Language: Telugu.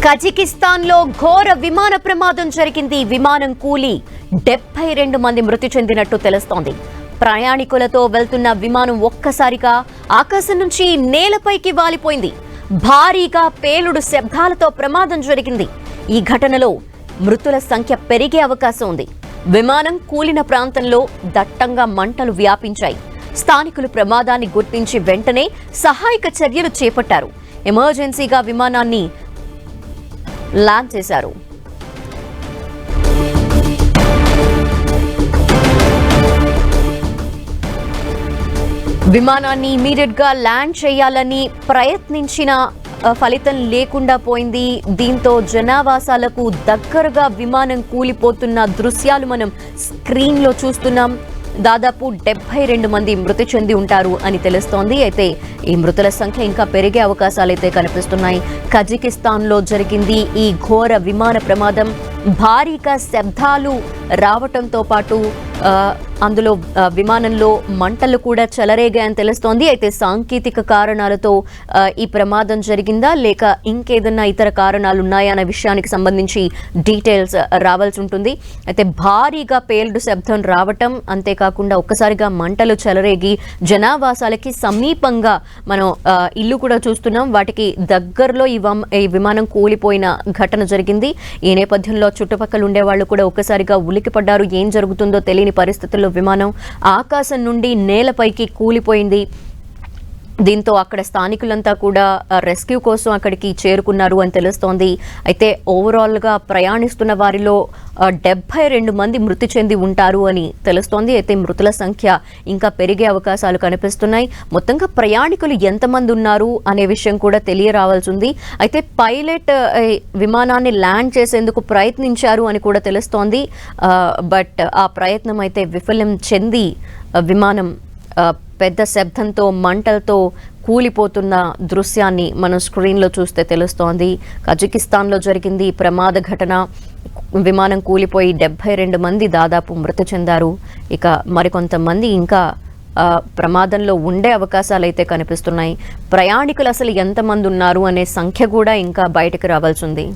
కజకిస్తాన్లో ఘోర విమాన ప్రమాదం జరిగింది. విమానం కూలి 72 మంది మృతి చెందినట్టు తెలుస్తోంది. ప్రయాణికులతో వెళ్తున్న విమానం ఒక్కసారిగా ఆకాశం నుంచి నేలపైకి వాలిపోయింది. భారీగా పేలుడు శబ్దాలతో ప్రమాదం జరిగింది. ఈ ఘటనలో మృతుల సంఖ్య పెరిగే అవకాశం ఉంది. విమానం కూలిన ప్రాంతంలో దట్టంగా మంటలు వ్యాపించాయి. స్థానికులు ప్రమాదాన్ని గుర్తించి వెంటనే సహాయక చర్యలు చేపట్టారు. ఎమర్జెన్సీగా విమానాన్ని ల్యాండ్ చేశారు. విమానాన్ని ఇమీడియట్ గా ల్యాండ్ చేయాలని ప్రయత్నించిన ఫలితం లేకుండా పోయింది. దీంతో జనావాసాలకు దగ్గరగా విమానం కూలిపోతున్న దృశ్యాలు మనం స్క్రీన్ లో చూస్తున్నాం. దాదాపు 72 మంది మృతి చెంది ఉంటారు అని తెలుస్తోంది. అయితే ఈ మృతుల సంఖ్య ఇంకా పెరిగే అవకాశాలైతే కనిపిస్తున్నాయి. కజకిస్తాన్లో జరిగింది ఈ ఘోర విమాన ప్రమాదం. భారీగా శబ్దాలు రావటంతో పాటు అందులో విమానంలో మంటలు కూడా చెలరేగాయని తెలుస్తోంది. అయితే సాంకేతిక కారణాలతో ఈ ప్రమాదం జరిగిందా లేక ఇంకేదన్నా ఇతర కారణాలు ఉన్నాయా అనే విషయానికి సంబంధించి డీటెయిల్స్ రావాల్సి ఉంటుంది. అయితే భారీగా పేలుడు శబ్దం రావటం, అంతేకాకుండా ఒక్కసారిగా మంటలు చెలరేగి జనావాసాలకి సమీపంగా మనం ఇల్లు కూడా చూస్తున్నాం. వాటికి దగ్గరలో ఈ విమానం కూలిపోయిన ఘటన జరిగింది. ఈ నేపథ్యంలో చుట్టుపక్కల ఉండేవాళ్ళు కూడా ఒక్కసారిగా ఉలికిపడ్డారు. ఏం జరుగుతుందో తెలియని పరిస్థితుల్లో విమానం ఆకాశం నుండి నేలపైకి కూలిపోయింది. దీంతో అక్కడ స్థానికులంతా కూడా రెస్క్యూ కోసం అక్కడికి చేరుకున్నారు అని తెలుస్తోంది. అయితే ఓవరాల్ గా ప్రయాణిస్తున్న వారిలో 72 మంది మృతి చెంది ఉంటారు అని తెలుస్తోంది. అయితే మృతుల సంఖ్య ఇంకా పెరిగే అవకాశాలు కనిపిస్తున్నాయి. మొత్తంగా ప్రయాణికులు ఎంతమంది ఉన్నారు అనే విషయం కూడా తెలియరావాల్సి ఉంది. అయితే పైలట్ విమానాన్ని ల్యాండ్ చేసేందుకు ప్రయత్నించారు అని కూడా తెలుస్తోంది. బట్ ఆ ప్రయత్నం అయితే విఫలం చెంది విమానం పెద్ద శబ్దంతో మంటలతో కూలిపోతున్న దృశ్యాన్ని మనం స్క్రీన్లో చూస్తే తెలుస్తోంది. కజకిస్తాన్లో జరిగింది ప్రమాద ఘటన. విమానం కూలిపోయి 72 మంది దాదాపు మృతి చెందారు. ఇక మరికొంతమంది ఇంకా ప్రమాదంలో ఉండే అవకాశాలు అయితే కనిపిస్తున్నాయి. ప్రయాణికులు అసలు ఎంతమంది ఉన్నారు అనే సంఖ్య కూడా ఇంకా బయటకు రావాల్సి ఉంది.